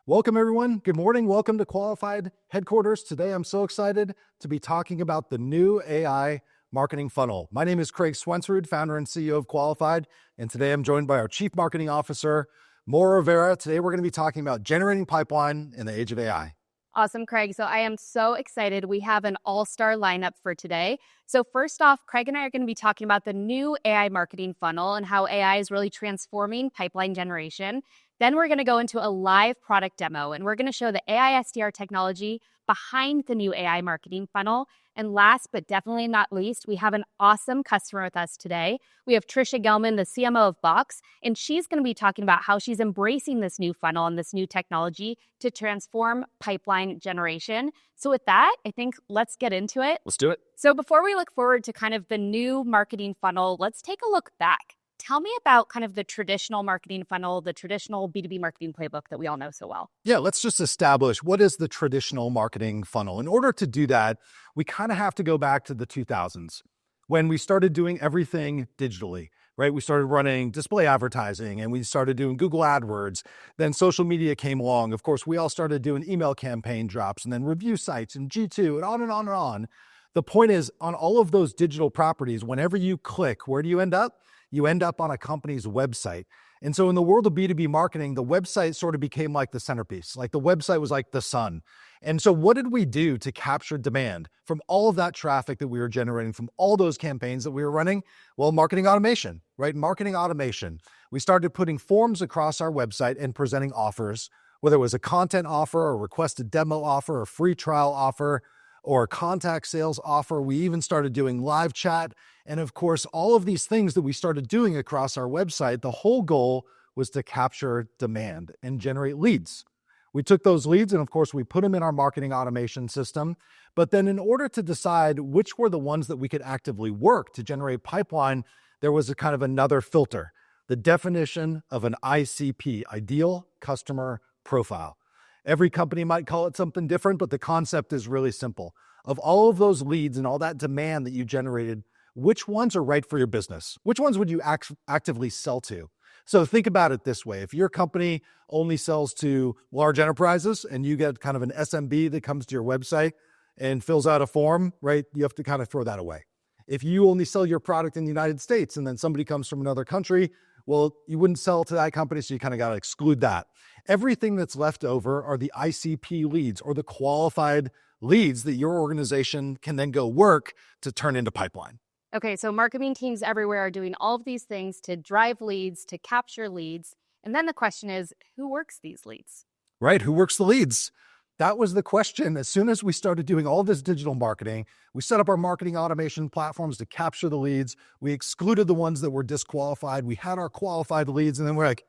Welcome, everyone. Good morning. Welcome to Qualified Headquarters. Today, I'm so excited to be talking about the new AI marketing funnel. My name is Craig Swensrud, founder and CEO of Qualified, and today I'm joined by our Chief Marketing Officer, Maura Rivera. Today, we're going to be talking about generating pipeline in the age of AI. Awesome, Craig. So I am so excited. We have an all-star lineup for today. So first off, Craig and I are going to be talking about the new AI marketing funnel and how AI is really transforming pipeline generation. Then we're going to go into a live product demo, and we're going to show the AI SDR technology behind the new AI marketing funnel. And last but definitely not least, we have an awesome customer with us today. We have Trisha Gelman, the CMO of Box, and she's going to be talking about how she's embracing this new funnel and this new technology to transform pipeline generation. So with that, I think let's get into it. Let's do it. So before we look forward to kind of the new marketing funnel, let's take a look back. Tell me about kind of the traditional marketing funnel, the traditional B2B marketing playbook that we all know so well. Yeah, let's just establish what is the traditional marketing funnel. In order to do that, we kind of have to go back to the 2000s when we started doing everything digitally, right? We started running display advertising and we started doing Google AdWords. Then social media came along. Of course, we all started doing email campaign drops and then review sites and G2 and on and on and on. The point is, on all of those digital properties, whenever you click, where do you end up? You end up on a company's website. And so in the world of B2B marketing, the website sort of became like the centerpiece. Like the website was like the sun. And so what did we do to capture demand from all of that traffic that we were generating from all those campaigns that we were running? Well, marketing automation, right? Marketing automation. We started putting forms across our website and presenting offers, whether it was a content offer, a requested demo offer, a free trial offer, or a contact sales offer. We even started doing live chat. And of course, all of these things that we started doing across our website, the whole goal was to capture demand and generate leads. We took those leads and of course, we put them in our marketing automation system. But then in order to decide which were the ones that we could actively work to generate pipeline, there was a kind of another filter, the definition of an ICP, ideal customer profile. Every company might call it something different, but the concept is really simple. Of all of those leads and all that demand that you generated, which ones are right for your business? Which ones would you actively sell to? So think about it this way. If your company only sells to large enterprises and you get kind of an SMB that comes to your website and fills out a form, right? You have to kind of throw that away. If you only sell your product in the United States and then somebody comes from another country, well, you wouldn't sell to that company, so you kind of got to exclude that. Everything that's left over are the ICP leads or the qualified leads that your organization can then go work to turn into pipeline. Okay, so marketing teams everywhere are doing all of these things to drive leads, to capture leads. And then the question is, who works these leads? Right, who works the leads? That was the question. As soon as we started doing all this digital marketing, we set up our marketing automation platforms to capture the leads. We excluded the ones that were disqualified. We had our qualified leads, and then we're like,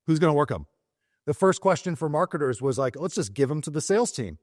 who's going to work them? The first question for marketers was like, let's just give them to the sales team.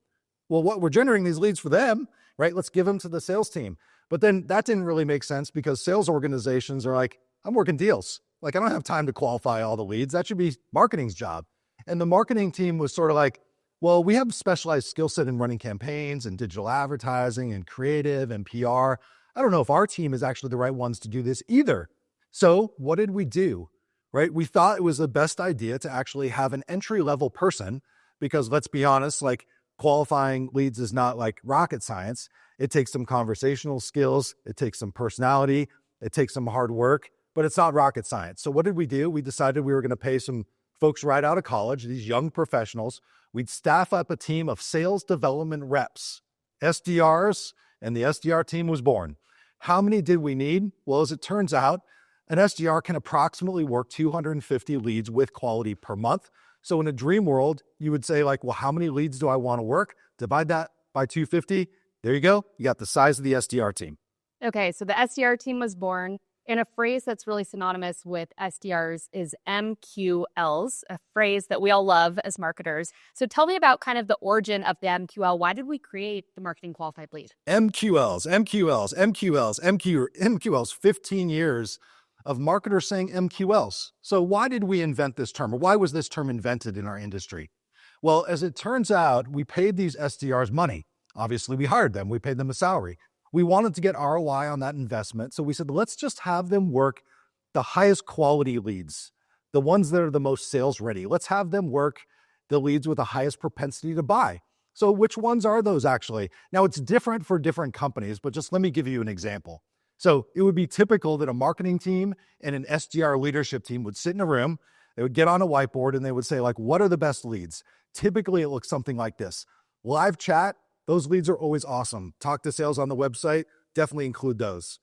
Well, what we're generating these leads for them, right? Let's give them to the sales team. But then that didn't really make sense because sales organizations are like, I'm working deals. Like, I don't have time to qualify all the leads. That should be marketing's job. And the marketing team was sort of like, well, we have specialized skill set in running campaigns and digital advertising and creative and PR. I don't know if our team is actually the right ones to do this either. So what did we do, right? We thought it was the best idea to actually have an entry-level person because let's be honest, like qualifying leads is not like rocket science. It takes some conversational skills. It takes some personality. It takes some hard work, but it's not rocket science. So what did we do? We decided we were going to pay some folks right out of college, these young professionals. We'd staff up a team of sales development reps, SDRs, and the SDR team was born. How many did we need? Well, as it turns out, an SDR can approximately work 250 leads with quality per month. So in a dream world, you would say like, well, how many leads do I want to work? Divide that by 250. There you go. You got the size of the SDR team. Okay, so the SDR team was born. And a phrase that's really synonymous with SDRs is MQLs, a phrase that we all love as marketers. So tell me about kind of the origin of the MQL. Why did we create the marketing qualified lead? MQLs, 15 years of marketers saying MQLs. So why did we invent this term? Or why was this term invented in our industry? Well, as it turns out, we paid these SDRs money. Obviously, we hired them. We paid them a salary. We wanted to get ROI on that investment. So we said, let's just have them work the highest quality leads, the ones that are the most sales ready. Let's have them work the leads with the highest propensity to buy. So which ones are those actually? Now it's different for different companies, but just let me give you an example. So it would be typical that a marketing team and an SDR leadership team would sit in a room, they would get on a whiteboard and they would say like, what are the best leads? Typically it looks something like this. Live chat, those leads are always awesome. Talk to sales on the website, definitely include those.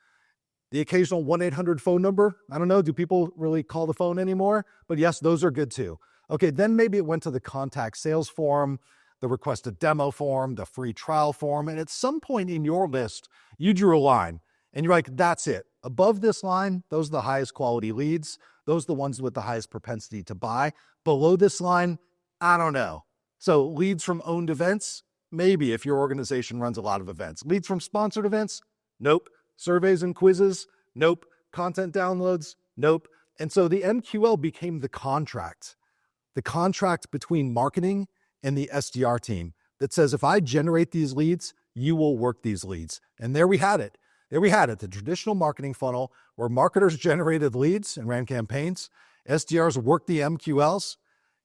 The occasional 1-800 phone number, I don't know, do people really call the phone anymore? But yes, those are good too. Okay, then maybe it went to the contact sales form, the requested demo form, the free trial form, and at some point in your list, you drew a line and you're like, that's it. Above this line, those are the highest quality leads. Those are the ones with the highest propensity to buy. Below this line, I don't know. So leads from owned events, maybe if your organization runs a lot of events. Leads from sponsored events, nope. Surveys and quizzes, nope. Content downloads, nope. And so the MQL became the contract between marketing and the SDR team that says, if I generate these leads, you will work these leads. And there we had it. The traditional marketing funnel where marketers generated leads and ran campaigns. SDRs worked the MQLs.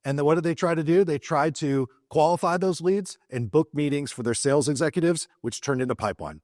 And then what did they try to do? They tried to qualify those leads and book meetings for their sales executives, which turned into pipeline.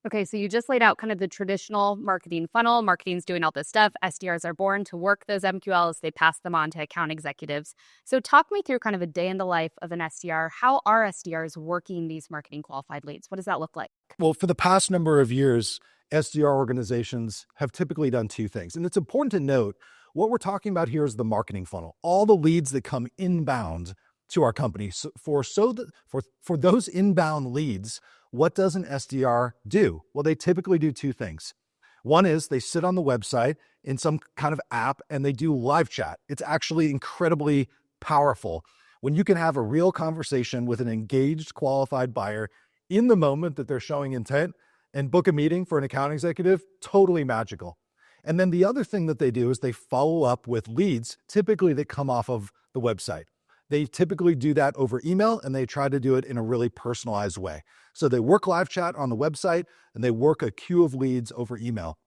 Okay, so you just laid out kind of the traditional marketing funnel. Marketing's doing all this stuff. SDRs are born to work those MQLs. They pass them on to account executives. So talk me through kind of a day in the life of an SDR. How are SDRs working these marketing qualified leads? What does that look like? Well, for the past number of years, SDR organizations have typically done two things. And it's important to note, what we're talking about here is the marketing funnel. All the leads that come inbound to our company. So for those inbound leads, what does an SDR do? Well, they typically do two things. One is they sit on the website in some kind of app and they do live chat. It's actually incredibly powerful when you can have a real conversation with an engaged, qualified buyer in the moment that they're showing intent and book a meeting for an account executive. Totally magical. And then the other thing that they do is they follow up with leads, typically that come off of the website. They typically do that over email and they try to do it in a really personalized way. So they work live chat on the website and they work a queue of leads over email.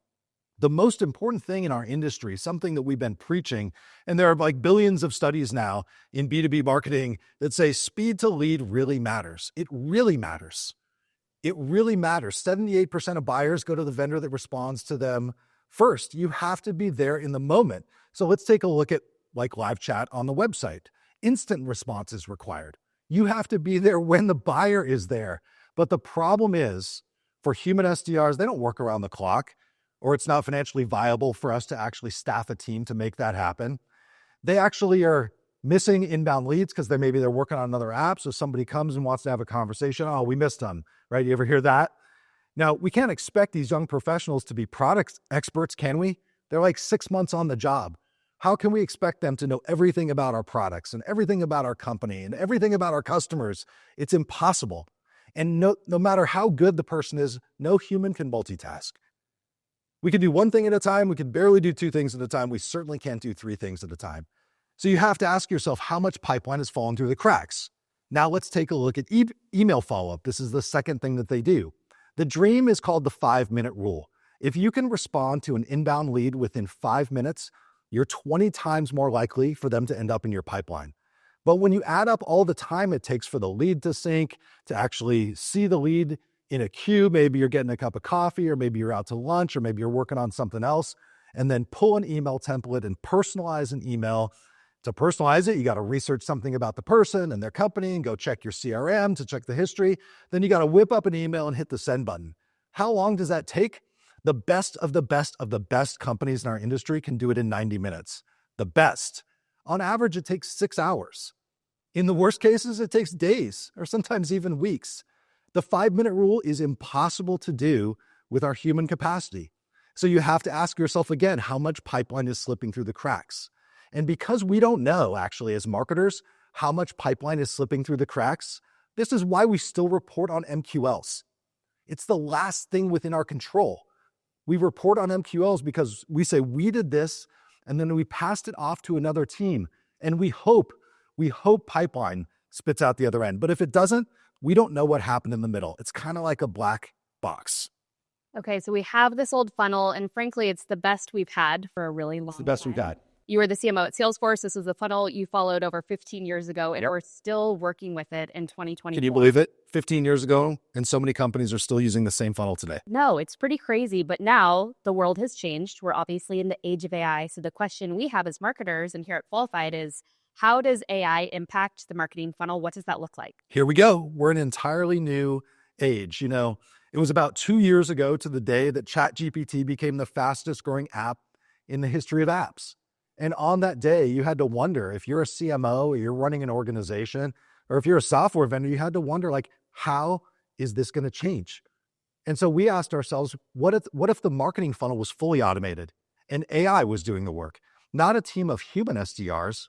The most important thing in our industry, something that we've been preaching, and there are like billions of studies now in B2B marketing that say speed to lead really matters. It really matters. It really matters. 78% of buyers go to the vendor that responds to them first. You have to be there in the moment. So let's take a look at like live chat on the website. Instant response is required. You have to be there when the buyer is there. But the problem is, for human SDRs, they don't work around the clock, or it's not financially viable for us to actually staff a team to make that happen. They actually are missing inbound leads because maybe they're working on another app. So somebody comes and wants to have a conversation. Oh, we missed them, right? You ever hear that? Now, we can't expect these young professionals to be product experts, can we? They're like 6 months on the job. How can we expect them to know everything about our products and everything about our company and everything about our customers? It's impossible. And no matter how good the person is, no human can multitask. We can do one thing at a time. We can barely do two things at a time. We certainly can't do three things at a time. So you have to ask yourself how much pipeline has fallen through the cracks. Now let's take a look at email follow-up. This is the second thing that they do. The dream is called the 5-minute rule. If you can respond to an inbound lead within 5 minutes, you're 20 times more likely for them to end up in your pipeline. But when you add up all the time it takes for the lead to sync, to actually see the lead in a queue, maybe you're getting a cup of coffee, or maybe you're out to lunch, or maybe you're working on something else, and then pull an email template and personalize an email. To personalize it, you got to research something about the person and their company and go check your CRM to check the history. Then you got to whip up an email and hit the send button. How long does that take? The best of the best of the best companies in our industry can do it in 90 minutes. The best. On average, it takes 6 hours. In the worst cases, it takes days or sometimes even weeks. The 5-minute rule is impossible to do with our human capacity. So you have to ask yourself again, how much pipeline is slipping through the cracks? And because we don't know, actually, as marketers, how much pipeline is slipping through the cracks, this is why we still report on MQLs. It's the last thing within our control. We report on MQLs because we say we did this, and then we passed it off to another team, and we hope pipeline spits out the other end. But if it doesn't, we don't know what happened in the middle. It's kind of like a black box. Okay, so we have this old funnel, and frankly, it's the best we've had for a really long time. It's the best we've got. You were the CMO at Salesforce. This was a funnel you followed over 15 years ago, and Yep. we're still working with it in Can you 2024. believe it? 15 years ago, and so many companies are still using the same funnel today. No, it's pretty crazy, but now the world has changed. We're obviously in the age of AI. So the question we have as marketers and here at Qualified is, how does AI impact the marketing funnel? What does that look like? Here we go. We're in an entirely new age. It was about 2 years ago to the day that ChatGPT became the fastest growing app in the history of apps. And on that day, you had to wonder, if you're a CMO or you're running an organization, or if you're a software vendor, you had to wonder, like, how is this going to change? And so we asked ourselves, what if the marketing funnel was fully automated and AI was doing the work? Not a team of human SDRs,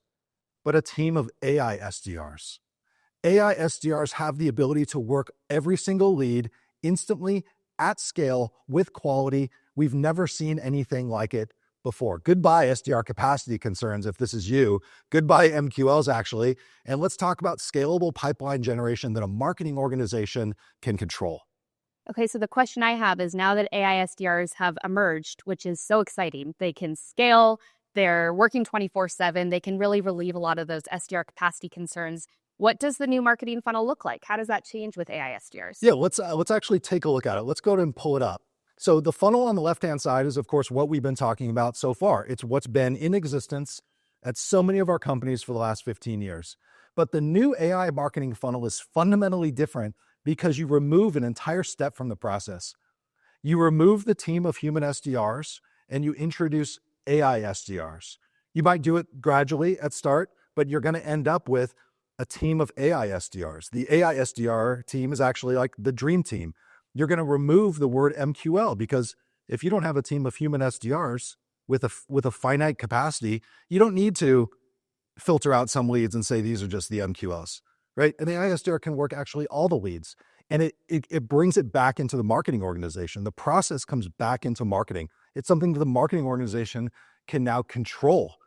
but a team of AI SDRs. AI SDRs have the ability to work every single lead instantly, at scale, with quality. We've never seen anything like it before. Goodbye SDR capacity concerns if this is you. Goodbye MQLs, actually. And let's talk about scalable pipeline generation that a marketing organization can control. Okay, so the question I have is, now that AI SDRs have emerged, which is so exciting, they can scale, they're working 24/7, they can really relieve a lot of those SDR capacity concerns. What does the new marketing funnel look like? How does that change with AI SDRs? Yeah, let's actually take a look at it. Let's go ahead and pull it up. So the funnel on the left-hand side is, of course, what we've been talking about so far. It's what's been in existence at so many of our companies for the last 15 years. But the new AI marketing funnel is fundamentally different because you remove an entire step from the process. You remove the team of human SDRs and you introduce AI SDRs. You might do it gradually at start, but you're going to end up with a team of AI SDRs. The AI SDR team is actually like the dream team. You're going to remove the word MQL, because if you don't have a team of human SDRs with a finite capacity, you don't need to filter out some leads and say these are just the MQLs, right? An AI SDR can work actually all the leads, and it brings it back into the marketing organization. The process comes back into marketing. It's something that the marketing organization can now control,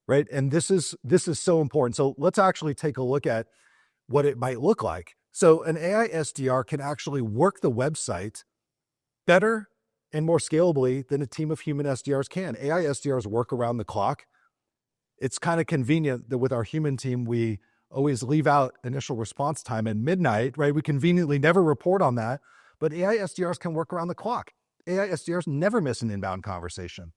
right? And this is so important. So let's actually take a look at what it might look like. So an AI SDR can actually work the website better and more scalably than a team of human SDRs can. AI SDRs work around the clock. It's kind of convenient that with our human team, we always leave out initial response time at midnight, right? We conveniently never report on that, but AI SDRs can work around the clock. AI SDRs never miss an inbound conversation.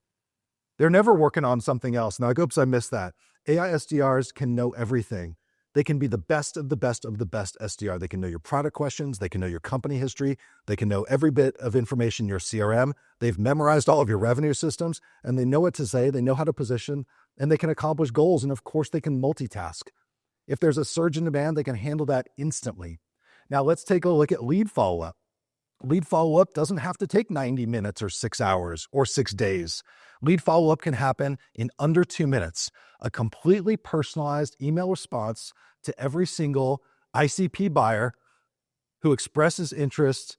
They're never working on something else. Now, I oops, I missed that. AI SDRs can know everything. They can be the best of the best of the best SDR. They can know your product questions. They can know your company history. They can know every bit of information in your CRM. They've memorized all of your revenue systems, and they know what to say. They know how to position, and they can accomplish goals. And of course, they can multitask. If there's a surge in demand, they can handle that instantly. Now, let's take a look at lead follow-up. Lead follow-up doesn't have to take 90 minutes or 6 hours or 6 days. Lead follow-up can happen in under 2 minutes. A completely personalized email response to every single ICP buyer who expresses interest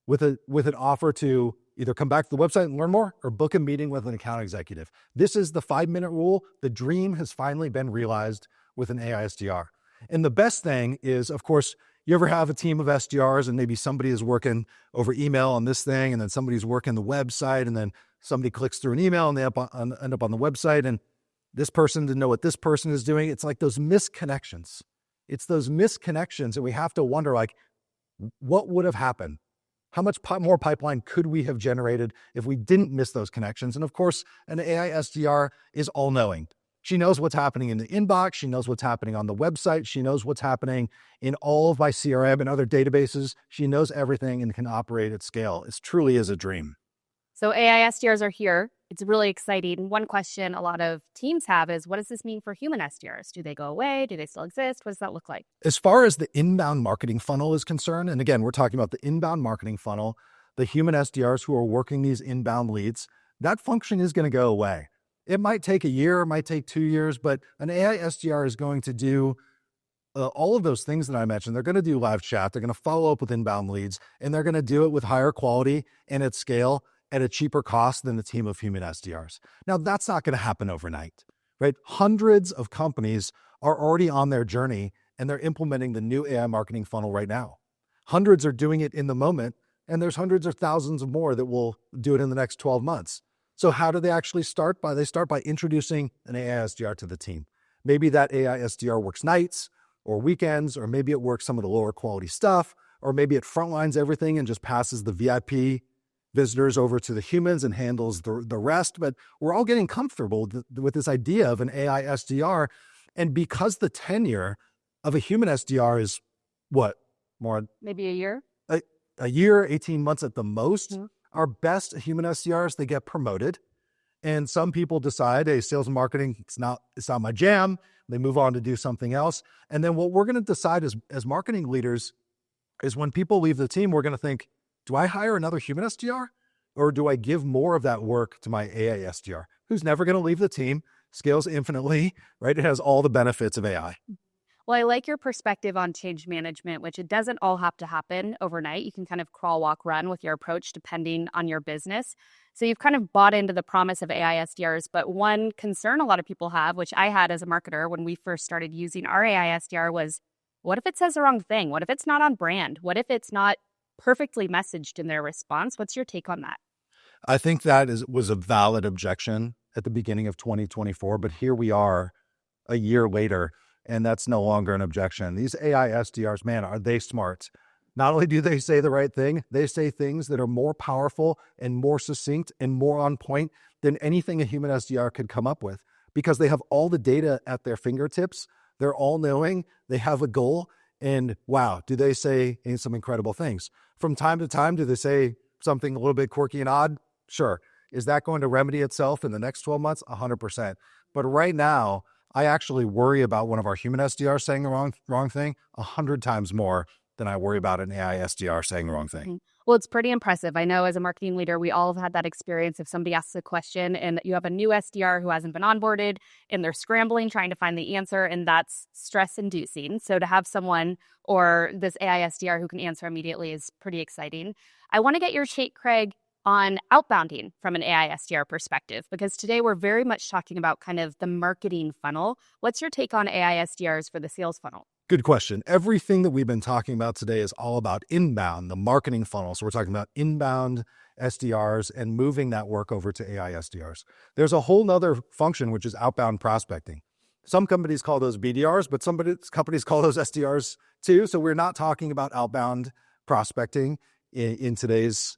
with an offer to either come back to the website and learn more or book a meeting with an account executive. This is the 5-minute rule. The dream has finally been realized with an AI SDR. And the best thing is, of course, you ever have a team of SDRs and maybe somebody is working over email on this thing, and then somebody's working the website, and then somebody clicks through an email and they end up on the website, and this person didn't know what this person is doing. It's like those misconnections. It's those misconnections that we have to wonder, like, what would have happened? How much more pipeline could we have generated if we didn't miss those connections? And of course, an AI SDR is all-knowing. She knows what's happening in the inbox. She knows what's happening on the website. She knows what's happening in all of my CRM and other databases. She knows everything and can operate at scale. It truly is a dream. So AI SDRs are here. It's really exciting. One question a lot of teams have is, what does this mean for human SDRs? Do they go away? Do they still exist? What does that look like? As far as the inbound marketing funnel is concerned, and again, we're talking about the inbound marketing funnel, the human SDRs who are working these inbound leads, that function is going to go away. It might take a year, it might take 2 years, but an AI SDR is going to do all of those things that I mentioned. They're going to do live chat. They're going to follow up with inbound leads, and they're going to do it with higher quality and at scale at a cheaper cost than the team of human SDRs. Now, that's not going to happen overnight, right? Hundreds of companies are already on their journey, and they're implementing the new AI marketing funnel right now. Hundreds are doing it in the moment, and there's hundreds of thousands of more that will do it in the next 12 months. So how do they actually start? They start by introducing an AI SDR to the team. Maybe that AI SDR works nights or weekends, or maybe it works some of the lower quality stuff, or maybe it frontlines everything and just passes the VIP visitors over to the humans and handles the rest. But we're all getting comfortable with this idea of an AI SDR. And because the tenure of a human SDR is what? More Maybe a year? a year, 18 months at the most. Mhm. Our best human SDRs, they get promoted. And some people decide, hey, sales and marketing, it's not my jam. They move on to do something else. And then what we're going to decide as marketing leaders is when people leave the team, we're going to think, do I hire another human SDR? Or do I give more of that work to my AI SDR, who's never going to leave the team, scales infinitely, right? It has all the benefits of AI. Well, I like your perspective on change management, which it doesn't all have to happen overnight. You can kind of crawl, walk, run with your approach depending on your business. So you've kind of bought into the promise of AI SDRs. But one concern a lot of people have, which I had as a marketer when we first started using our AI SDR, was what if it says the wrong thing? What if it's not on brand? What if it's not perfectly messaged in their response? What's your take on that? I think that was a valid objection at the beginning of 2024, but here we are a year later, and that's no longer an objection. These AI SDRs, man, are they smart? Not only do they say the right thing, they say things that are more powerful and more succinct and more on point than anything a human SDR could come up with, because they have all the data at their fingertips. They're all knowing, they have a goal, and wow, do they say some incredible things. From time to time, do they say something a little bit quirky and odd? Sure. Is that going to remedy itself in the next 12 months? 100%. But right now, I actually worry about one of our human SDRs saying the wrong thing 100 times more than I worry about an AI SDR saying the wrong thing. Mhm. Well, it's pretty impressive. I know as a marketing leader, we all have had that experience. If somebody asks a question and you have a new SDR who hasn't been onboarded and they're scrambling trying to find the answer, and that's stress inducing. So to have someone or this AI SDR who can answer immediately is pretty exciting. I want to get your take, Craig, on outbounding from an AI SDR perspective, because today we're very much talking about kind of the marketing funnel. What's your take on AI SDRs for the sales funnel? Good question. Everything that we've been talking about today is all about inbound, the marketing funnel. So we're talking about inbound SDRs and moving that work over to AI SDRs. There's a whole nother function, which is outbound prospecting. Some companies call those BDRs, but some companies call those SDRs too. So we're not talking about outbound prospecting in today's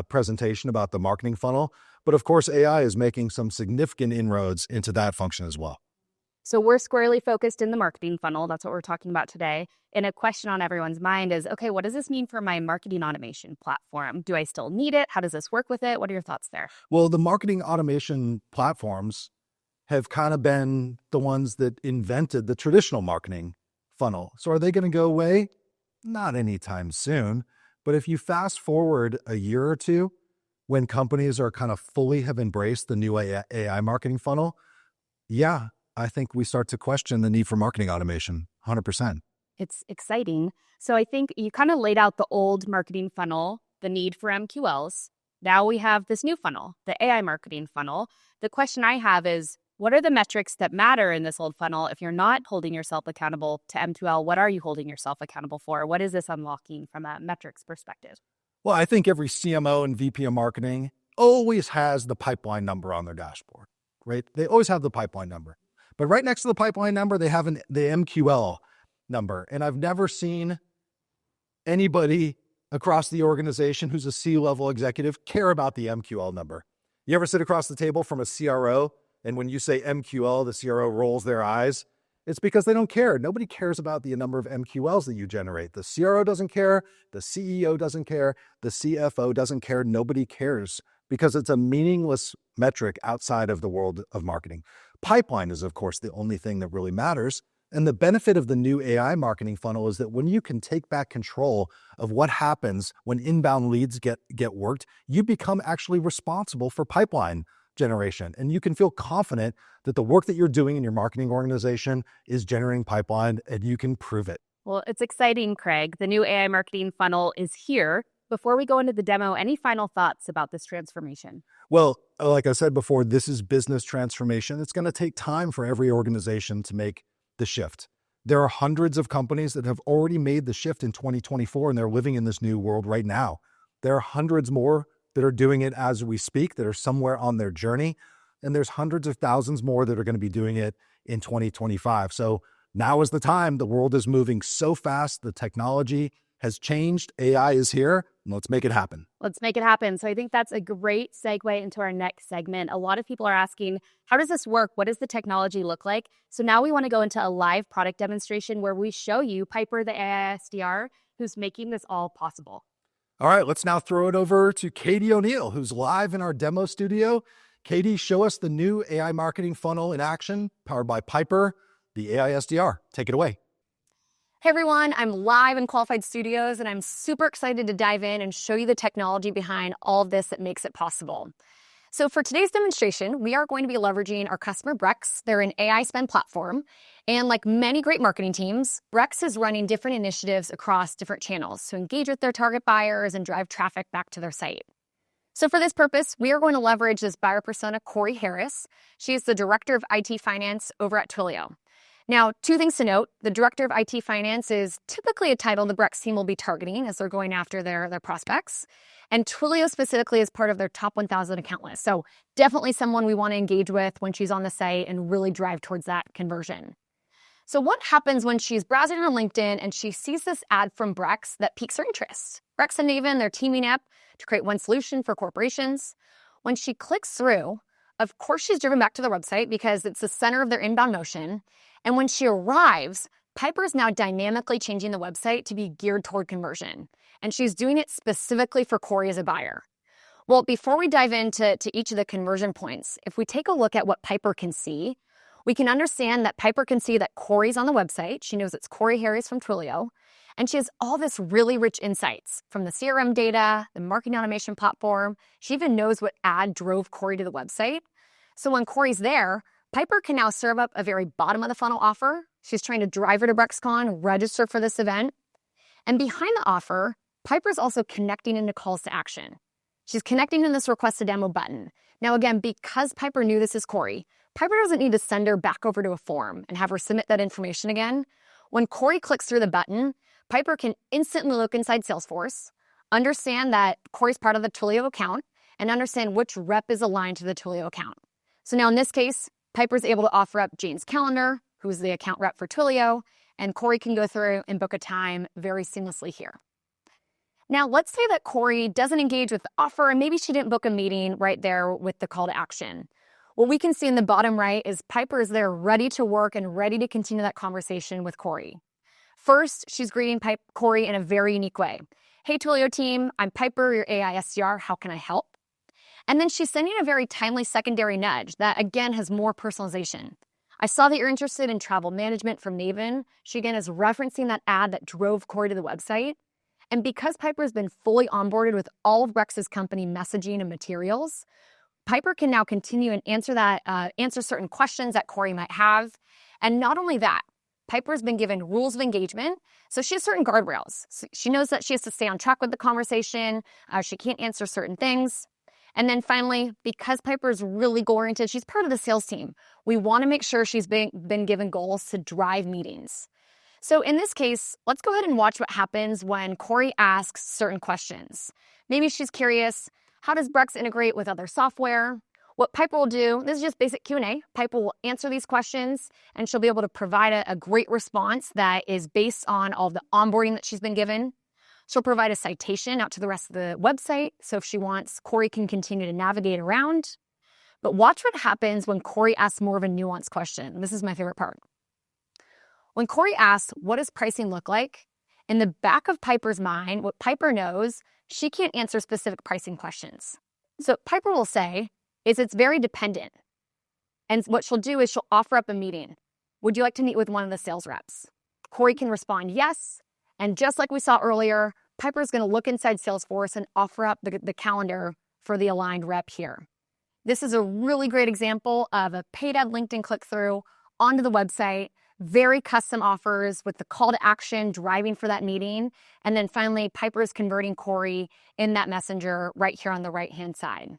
presentation about the marketing funnel. But of course, AI is making some significant inroads into that function as well. So we're squarely focused in the marketing funnel. That's what we're talking about today. And a question on everyone's mind is, okay, what does this mean for my marketing automation platform? Do I still need it? How does this work with it? What are your thoughts there? Well, the marketing automation platforms have kind of been the ones that invented the traditional marketing funnel. So are they going to go away? Not anytime soon. But if you fast forward a year or two, when companies are kind of fully have embraced the new AI marketing funnel, yeah, I think we start to question the need for marketing automation, 100%. It's exciting. So I think you kind of laid out the old marketing funnel, the need for MQLs. Now we have this new funnel, the AI marketing funnel. The question I have is, what are the metrics that matter in this old funnel? If you're not holding yourself accountable to MQL, what are you holding yourself accountable for? What is this unlocking from a metrics perspective? Well, I think every CMO and VP of marketing always has the pipeline number on their dashboard, right? They always have the pipeline number. But right next to the pipeline number, they have the MQL number. And I've never seen anybody across the organization who's a C-level executive care about the MQL number. You ever sit across the table from a CRO, and when you say MQL, the CRO rolls their eyes? It's because they don't care. Nobody cares about the number of MQLs that you generate. The CRO doesn't care. The CEO doesn't care. The CFO doesn't care. Nobody cares because it's a meaningless metric outside of the world of marketing. Pipeline is, of course, the only thing that really matters. And the benefit of the new AI marketing funnel is that when you can take back control of what happens when inbound leads get worked, you become actually responsible for pipeline generation. And you can feel confident that the work that you're doing in your marketing organization is generating pipeline, and you can prove it. Well, it's exciting, Craig. The new AI marketing funnel is here. Before we go into the demo, any final thoughts about this transformation? Well, like I said before, this is business transformation. It's going to take time for every organization to make the shift. There are hundreds of companies that have already made the shift in 2024, and they're living in this new world right now. There are hundreds more that are doing it as we speak, that are somewhere on their journey. And there's hundreds of thousands more that are going to be doing it in 2025. So now is the time. The world is moving so fast. The technology has changed. AI is here. And let's make it happen. Let's make it happen. So I think that's a great segue into our next segment. A lot of people are asking, how does this work? What does the technology look like? So now we want to go into a live product demonstration where we show you Piper the AI SDR, who's making this all possible. All right, let's now throw it over to Katie O'Neill, who's live in our demo studio. Katie, show us the new AI marketing funnel in action, powered by Piper, the AI SDR. Take it away. Hey everyone, I'm live in Qualified Studios and I'm super excited to dive in and show you the technology behind all of this that makes it possible. So for today's demonstration, we are going to be leveraging our customer Brex. They're an AI spend platform. And like many great marketing teams, Brex is running different initiatives across different channels to engage with their target buyers and drive traffic back to their site. So for this purpose, we are going to leverage this buyer persona, Corey Harris. She is the Director of IT Finance over at Twilio. Now, two things to note. The Director of IT Finance is typically a title the Brex team will be targeting as they're going after their prospects. And Twilio specifically is part of their top 1,000 account list. So definitely someone we want to engage with when she's on the site and really drive towards that conversion. So what happens when she's browsing on LinkedIn and she sees this ad from Brex that piques her interest? Brex and Naven, they're teaming up to create one solution for corporations. When she clicks through, of course, she's driven back to the website because it's the center of their inbound motion. And when she arrives, Piper is now dynamically changing the website to be geared toward conversion. And she's doing it specifically for Corey as a buyer. Well, before we dive into each of the conversion points, if we take a look at what Piper can see, we can understand that Piper can see that Corey's on the website. She knows it's Corey Harris from Twilio. And she has all this really rich insights from the CRM data, the marketing automation platform. She even knows what ad drove Corey to the website. So when Corey's there, Piper can now serve up a very bottom of the funnel offer. She's trying to drive her to BrexCon, register for this event. And behind the offer, Piper's also connecting into calls to action. She's connecting in this request a demo button. Now again, because Piper knew this is Corey, Piper doesn't need to send her back over to a form and have her submit that information again. When Corey clicks through the button, Piper can instantly look inside Salesforce, understand that Corey's part of the Twilio account, and understand which rep is aligned to the Twilio account. So now in this case, Piper's able to offer up Jane's calendar, who's the account rep for Twilio, and Corey can go through and book a time very seamlessly here. Now, let's say that Corey doesn't engage with the offer, and maybe she didn't book a meeting right there with the call to action. What we can see in the bottom right is Piper is there ready to work and ready to continue that conversation with Corey. First, she's greeting Corey in a very unique way. Hey, Twilio team, I'm Piper, your AI SDR. How can I help? And then she's sending a very timely secondary nudge that, again, has more personalization. I saw that you're interested in travel management from Naven. She, again, is referencing that ad that drove Corey to the website. And because Piper's been fully onboarded with all of Brex's company messaging and materials, Piper can now continue and answer certain questions that Corey might have. And not only that, Piper's been given rules of engagement. So she has certain guardrails. So she knows that she has to stay on track with the conversation. She can't answer certain things. And then finally, because Piper's really goal-oriented, she's part of the sales team. We want to make sure she's been given goals to drive meetings. So in this case, let's go ahead and watch what happens when Corey asks certain questions. Maybe she's curious, how does Brex integrate with other software? What Piper will do, this is just basic Q&A. Piper will answer these questions, and she'll be able to provide a great response that is based on all the onboarding that she's been given. She'll provide a citation out to the rest of the website, so if she wants, Corey can continue to navigate around. But watch what happens when Corey asks more of a nuanced question. This is my favorite part. When Corey asks, what does pricing look like? In the back of Piper's mind, what Piper knows, she can't answer specific pricing questions. So Piper will say, it's very dependent. And what she'll do is she'll offer up a meeting. Would you like to meet with one of the sales reps? Corey can respond yes. And just like we saw earlier, Piper's going to look inside Salesforce and offer up the calendar for the aligned rep here. This is a really great example of a paid ad LinkedIn click-through onto the website, very custom offers with the call to action driving for that meeting. And then finally, Piper is converting Corey in that messenger right here on the right-hand side.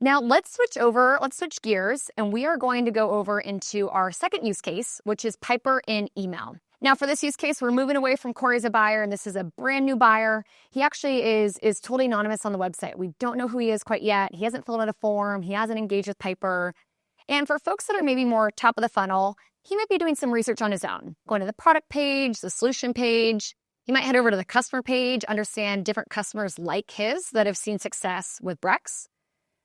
Now let's switch gears, and we are going to go over into our second use case, which is Piper in email. Now, for this use case, we're moving away from Corey as a buyer, and this is a brand new buyer. He actually is totally anonymous on the website. We don't know who he is quite yet. He hasn't filled out a form. He hasn't engaged with Piper. And for folks that are maybe more top of the funnel, he might be doing some research on his own, going to the product page, the solution page. He might head over to the customer page, understand different customers like his that have seen success with Brex.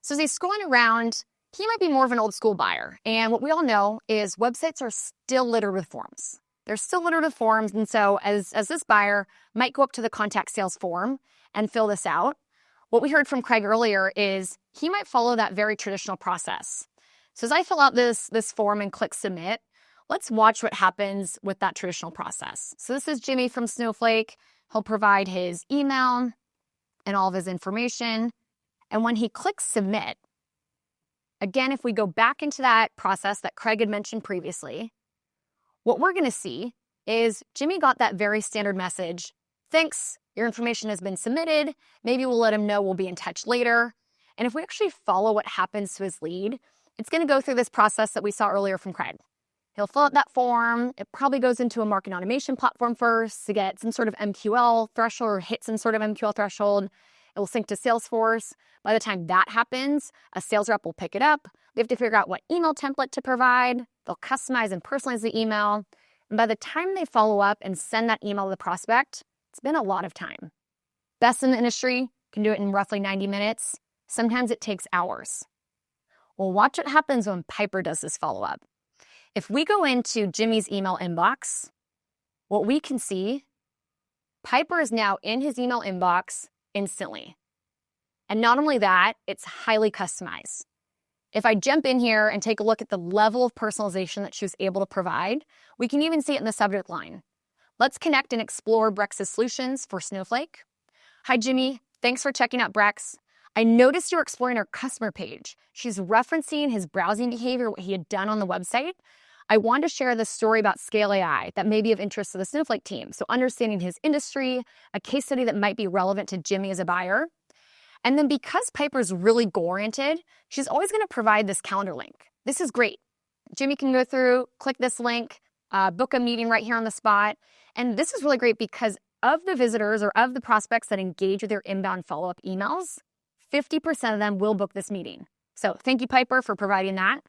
So as he's scrolling around, he might be more of an old school buyer. And what we all know is websites are still littered with forms. They're still littered with forms. And so as this buyer might go up to the contact sales form and fill this out, what we heard from Craig earlier is he might follow that very traditional process. So as I fill out this form and click submit, let's watch what happens with that traditional process. So this is Jimmy from Snowflake. He'll provide his email and all of his information. And when he clicks submit, again, if we go back into that process that Craig had mentioned previously, what we're going to see is Jimmy got that very standard message. Thanks, your information has been submitted. Maybe we'll let him know we'll be in touch later. And if we actually follow what happens to his lead, it's going to go through this process that we saw earlier from Craig. He'll fill out that form. It probably goes into a marketing automation platform first to get some sort of MQL threshold or hit some sort of MQL threshold. It will sync to Salesforce. By the time that happens, a sales rep will pick it up. They have to figure out what email template to provide. They'll customize and personalize the email. And by the time they follow up and send that email to the prospect, it's been a lot of time. Best in the industry can do it in roughly 90 minutes. Sometimes it takes hours. Well, watch what happens when Piper does this follow-up. If we go into Jimmy's email inbox, what we can see, Piper is now in his email inbox instantly. And not only that, it's highly customized. If I jump in here and take a look at the level of personalization that she was able to provide, we can even see it in the subject line. Let's connect and explore Brex's solutions for Snowflake. Hi, Jimmy. Thanks for checking out Brex. I noticed you were exploring our customer page. She's referencing his browsing behavior, what he had done on the website. I wanted to share this story about Scale AI that may be of interest to the Snowflake team. So understanding his industry, a case study that might be relevant to Jimmy as a buyer. And then because Piper's really goal-oriented, she's always going to provide this calendar link. This is great. Jimmy can go through, click this link, book a meeting right here on the spot. And this is really great because of the visitors or of the prospects that engage with your inbound follow-up emails, 50% of them will book this meeting. So thank you, Piper, for providing that.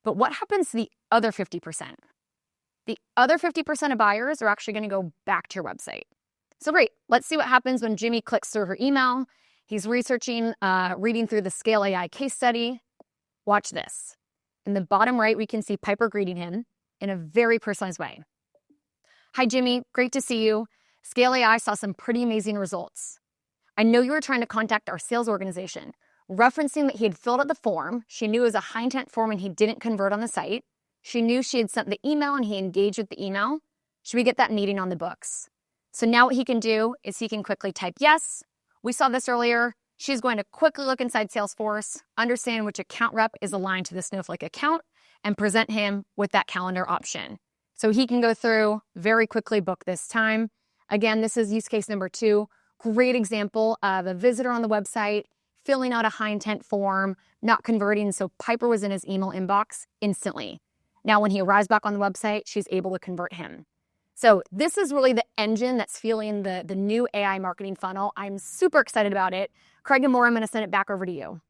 But what happens to the other 50%? The other 50% of buyers are actually going to go back to your website. So great. Let's see what happens when Jimmy clicks through her email. He's researching, reading through the Scale AI case study. Watch this. In the bottom right, we can see Piper greeting him in a very personalized way. Hi, Jimmy. Great to see you. Scale AI saw some pretty amazing results. I know you were trying to contact our sales organization. Referencing that he had filled out the form, she knew it was a high intent form and he didn't convert on the site. She knew she had sent the email and he engaged with the email. Should we get that meeting on the books? So now what he can do is he can quickly type yes. We saw this earlier. She's going to quickly look inside Salesforce, understand which account rep is aligned to the Snowflake account, and present him with that calendar option. So he can go through, very quickly book this time. Again, this is use case number 2. Great example of a visitor on the website filling out a high intent form, not converting. So Piper was in his email inbox instantly. Now, when he arrives back on the website, she's able to convert him. So this is really the engine that's fueling the new AI marketing funnel. I'm super excited about it. Craig and Maura, I'm going to send it back over to you.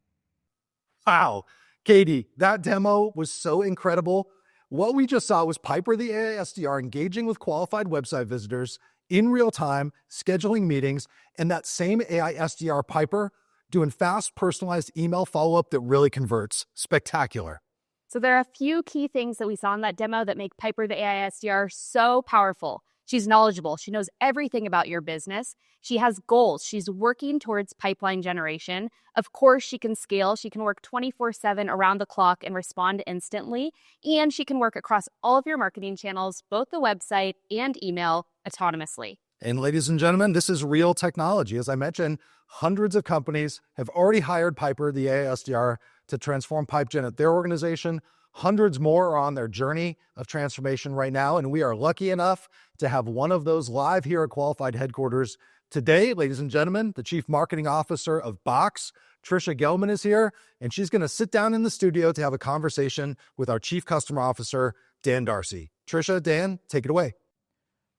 Wow. Katie, that demo was so incredible. What we just saw was Piper the AI SDR engaging with qualified website visitors in real time, scheduling meetings, and that same AI SDR Piper doing fast, personalized email follow-up that really converts. Spectacular. So there are a few key things that we saw in that demo that make Piper the AI SDR so powerful. She's knowledgeable. She knows everything about your business. She has goals. She's working towards pipeline generation. Of course, she can scale. She can work 24/7 around the clock and respond instantly. And she can work across all of your marketing channels, both the website and email, autonomously. And ladies and gentlemen, this is real technology. As I mentioned, hundreds of companies have already hired Piper, the AI SDR, to transform PipeGen at their organization. Hundreds more are on their journey of transformation right now, and we are lucky enough to have one of those live here at Qualified Headquarters. Today, ladies and gentlemen, the Chief Marketing Officer of Box, Trisha Gelman, is here, and she's going to sit down in the studio to have a conversation with our Chief Customer Officer, Dan Darcy. Trisha, Dan, take it away.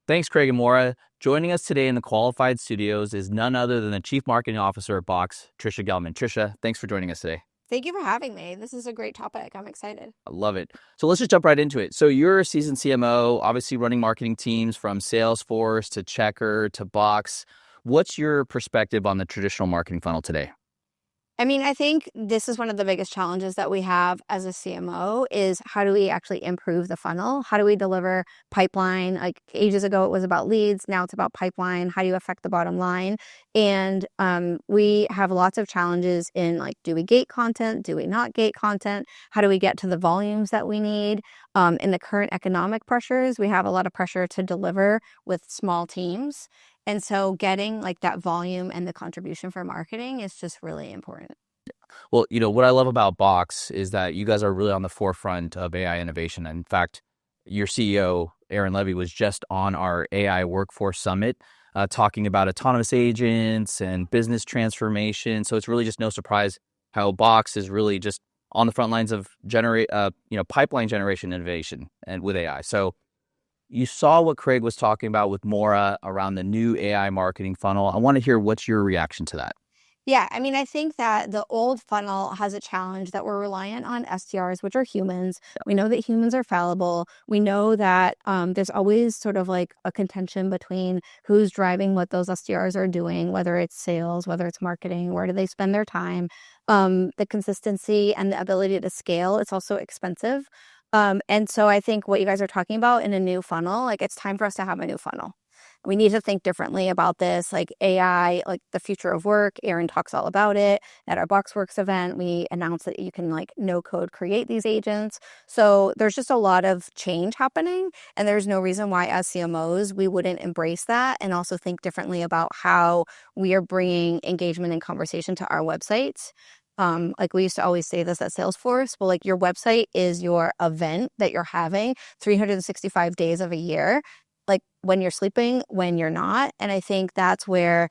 Thanks, Craig and Maura. Joining us today in the Qualified Studios is none other than the Chief Marketing Officer at Box, Trisha Gelman. Trisha, thanks for joining us today. Thank you for having me. This is a great topic. I'm excited. I love it. So let's just jump right into it. So you're a seasoned CMO, obviously running marketing teams from Salesforce to Checker to Box. What's your perspective on the traditional marketing funnel today? I mean, I think this is one of the biggest challenges that we have as a CMO is how do we actually improve the funnel? How do we deliver pipeline? Like ages ago, it was about leads. Now it's about pipeline. How do you affect the bottom line? And we have lots of challenges in like, do we gate content? Do we not gate content? How do we get to the volumes that we need? In the current economic pressures, we have a lot of pressure to deliver with small teams. And so getting like that volume and the contribution for marketing is just really important. Well, what I love about Box is that you guys are really on the forefront of AI innovation. In fact, your CEO, Aaron Levy, was just on our AI Workforce Summit talking about autonomous agents and business transformation. So it's really just no surprise how Box is really just on the front lines of pipeline generation innovation and with AI. So you saw what Craig was talking about with Maura around the new AI marketing funnel. I want to hear what's your reaction to that. Yeah, I mean, I think that the old funnel has a challenge that we're reliant on SDRs, which are humans. We know that humans are fallible. We know that there's always sort of like a contention between who's driving what those SDRs are doing, whether it's sales, whether it's marketing, where do they spend their time, the consistency and the ability to scale. It's also expensive. And so I think what you guys are talking about in a new funnel, like it's time for us to have a new funnel. We need to think differently about this, like AI, like the future of work. Aaron talks all about it. At our BoxWorks event, we announced that you can like no code create these agents. So there's just a lot of change happening. And there's no reason why as CMOs, we wouldn't embrace that and also think differently about how we are bringing engagement and conversation to our websites. Like we used to always say this at Salesforce, well, like your website is your event that you're having 365 days of a year, like when you're sleeping, when you're not. And I think that's where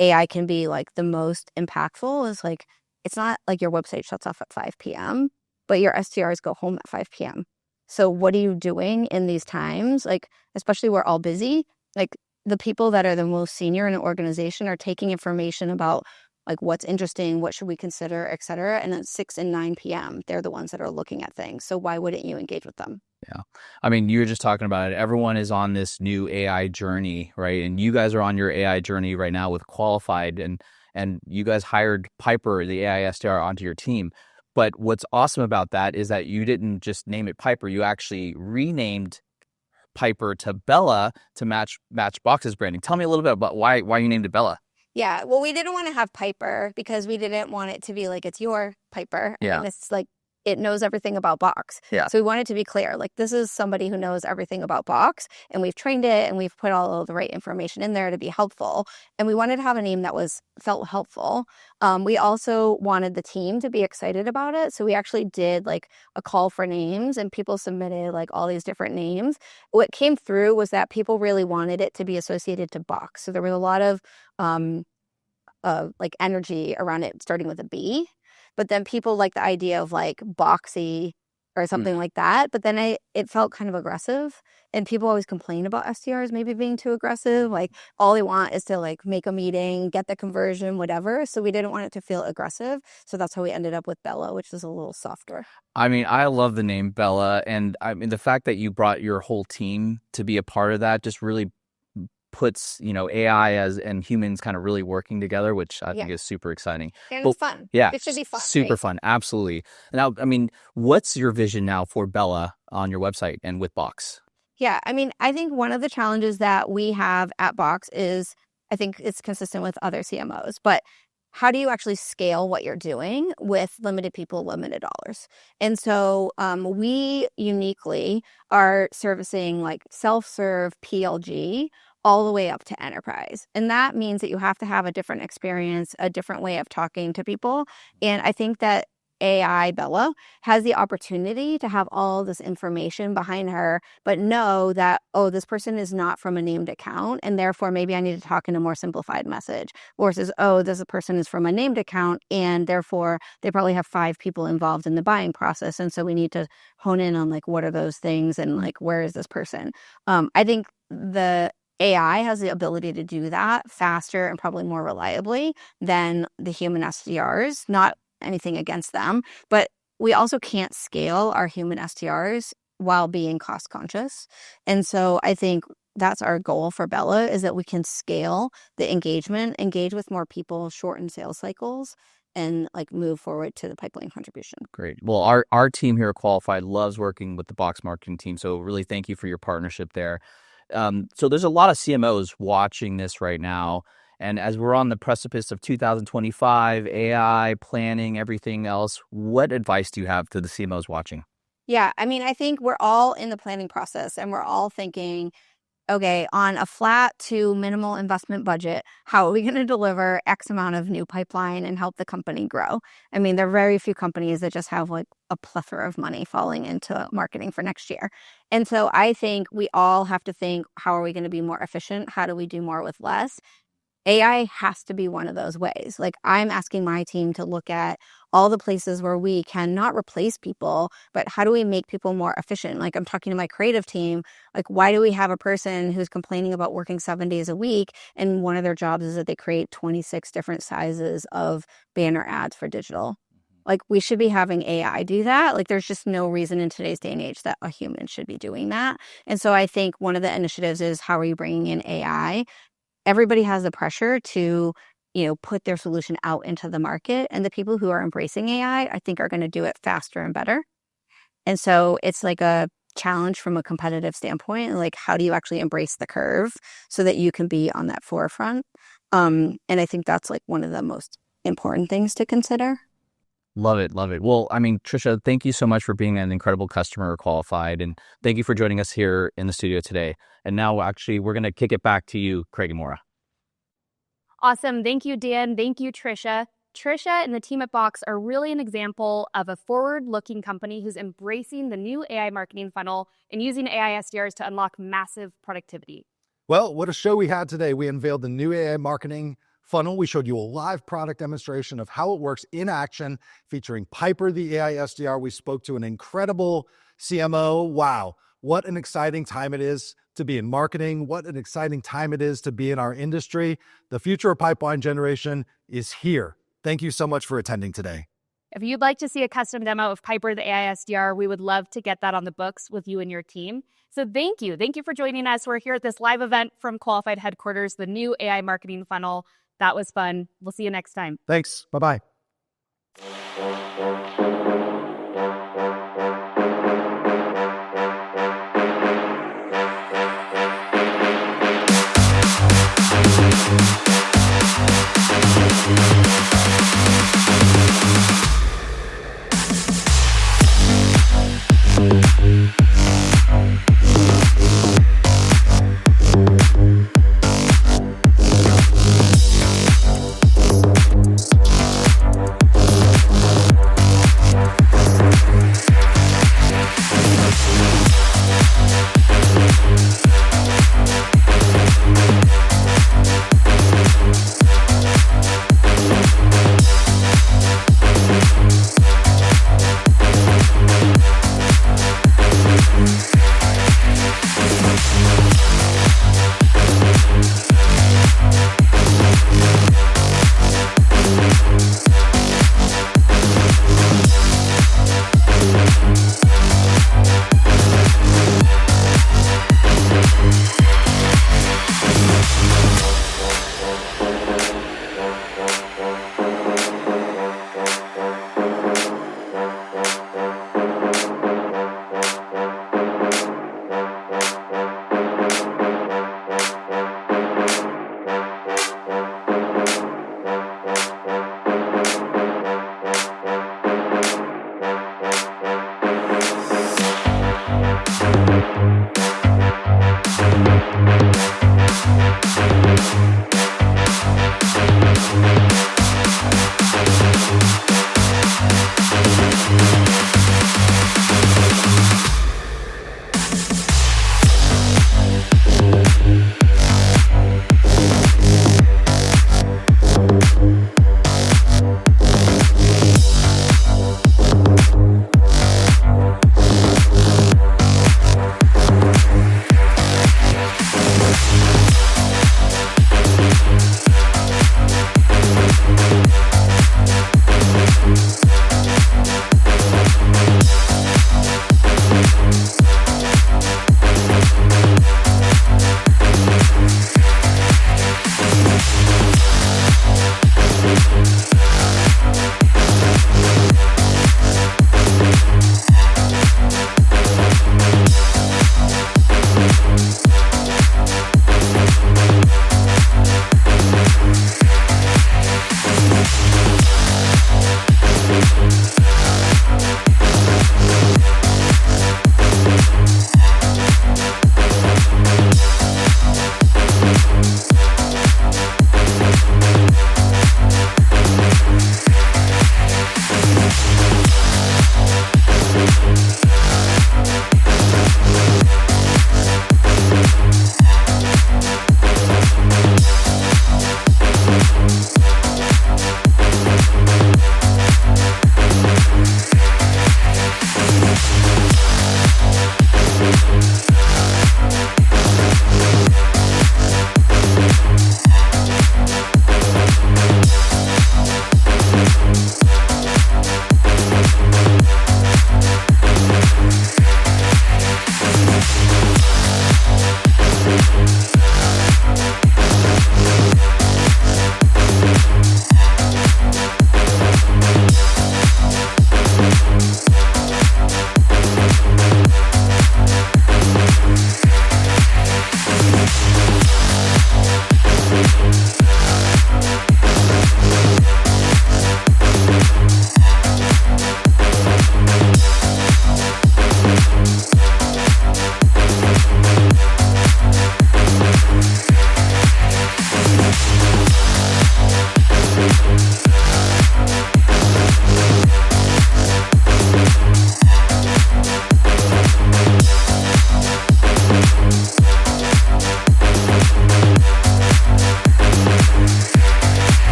AI can be like the most impactful is like, it's not like your website shuts off at 5 p.m., but your SDRs go home at 5 p.m. So what are you doing in these times? Like, especially we're all busy, like the people that are the most senior in an organization are taking information about like what's interesting, what should we consider, et cetera. And at 6 and 9 p.m., they're the ones that are looking at things. So why wouldn't you engage with them? Yeah. I mean, you were just talking about it. Everyone is on this new AI journey, right? And you guys are on your AI journey right now with Qualified and you guys hired Piper, the AI SDR, onto your team. But what's awesome about that is that you didn't just name it Piper. You actually renamed Piper to Bella to match Box's branding. Tell me a little bit about why you named it Bella. Yeah, well, we didn't want to have Piper because we didn't want it to be like it's your Piper. Yeah. And it's like it knows everything about Box. Yeah. So we wanted to be clear, like this is somebody who knows everything about Box and we've trained it and we've put all of the right information in there to be helpful. And we wanted to have a name that felt helpful. We also wanted the team to be excited about it. So we actually did like a call for names and people submitted like all these different names. What came through was that people really wanted it to be associated to Box. So there was a lot of like energy around it starting with a B, but then people like the idea of like boxy or something like that. But then it felt kind of aggressive and people always complain about SDRs maybe being too aggressive. Like all they want is to like make a meeting, get the conversion, whatever. So we didn't want it to feel aggressive. So that's how we ended up with Bella, which is a little softer. I mean, I love the name Bella. And I mean, the fact that you brought your whole team to be a part of that just really puts AI and humans kind of really working together, which I think is super exciting. And it's fun. Yeah, it should be fun. Super right? fun, absolutely. Now, I mean, what's your vision now for Bella on your website and with Box? Yeah, I mean, I think one of the challenges that we have at Box is, I think it's consistent with other CMOs, but how do you actually scale what you're doing with limited people, limited dollars? And so we uniquely are servicing like self-serve PLG all the way up to enterprise. And that means that you have to have a different experience, a different way of talking to people. And I think that AI Bella has the opportunity to have all this information behind her, but know that, oh, this person is not from a named account, and therefore maybe I need to talk in a more simplified message. Versus, oh, this person is from a named account, and therefore they probably have 5 people involved in the buying process. And so we need to hone in on like, what are those things and like, where is this person? I think the AI has the ability to do that faster and probably more reliably than the human SDRs. Not anything against them, but we also can't scale our human SDRs while being cost conscious. And so I think that's our goal for Bella, is that we can scale the engagement, engage with more people, shorten sales cycles, and like move forward to the pipeline contribution. Great. Well, our team here at Qualified loves working with the Box marketing team. So really thank you for your partnership there. So there's a lot of CMOs watching this right now. And as we're on the precipice of 2025, AI, planning, everything else, what advice do you have to the CMOs watching? Yeah, I mean, I think we're all in the planning process and we're all thinking, okay, on a flat to minimal investment budget, how are we going to deliver X amount of new pipeline and help the company grow? I mean, there are very few companies that just have like a plethora of money falling into marketing for next year. And so I think we all have to think, how are we going to be more efficient? How do we do more with less? AI has to be one of those ways. Like, I'm asking my team to look at all the places where we can not replace people, but how do we make people more efficient? Like, I'm talking to my creative team, like, why do we have a person who's complaining about working 7 days a week and one of their jobs is that they create 26 different sizes of banner ads for digital? Like, we should be having AI do that. Like, there's just no reason in today's day and age that a human should be doing that. And so I think one of the initiatives is, how are you bringing in AI? Everybody has the pressure to, put their solution out into the market. And the people who are embracing AI, I think, are going to do it faster and better. And so it's like a challenge from a competitive standpoint. Like, how do you actually embrace the curve so that you can be on that forefront? And I think that's like one of the most important things to consider. Love it. Love it. Well, I mean, Trisha, thank you so much for being an incredible customer at Qualified. And thank you for joining us here in the studio today. And now, actually, we're going to kick it back to you, Craig and Maura. Awesome. Thank you, Dan. Thank you, Trisha. Trisha and the team at Box are really an example of a forward-looking company who's embracing the new AI marketing funnel and using AI SDRs to unlock massive productivity. Well, what a show we had today. We unveiled the new AI marketing funnel. We showed you a live product demonstration of how it works in action, featuring Piper the AI SDR. We spoke to an incredible CMO. Wow, what an exciting time it is to be in marketing. What an exciting time it is to be in our industry. The future of pipeline generation is here. Thank you so much for attending today. If you'd like to see a custom demo of Piper the AI SDR, we would love to get that on the books with you and your team. So thank you. Thank you for joining us. We're here at this live event from Qualified headquarters, the new AI marketing funnel. That was fun. We'll see you next time. Thanks. Bye-bye.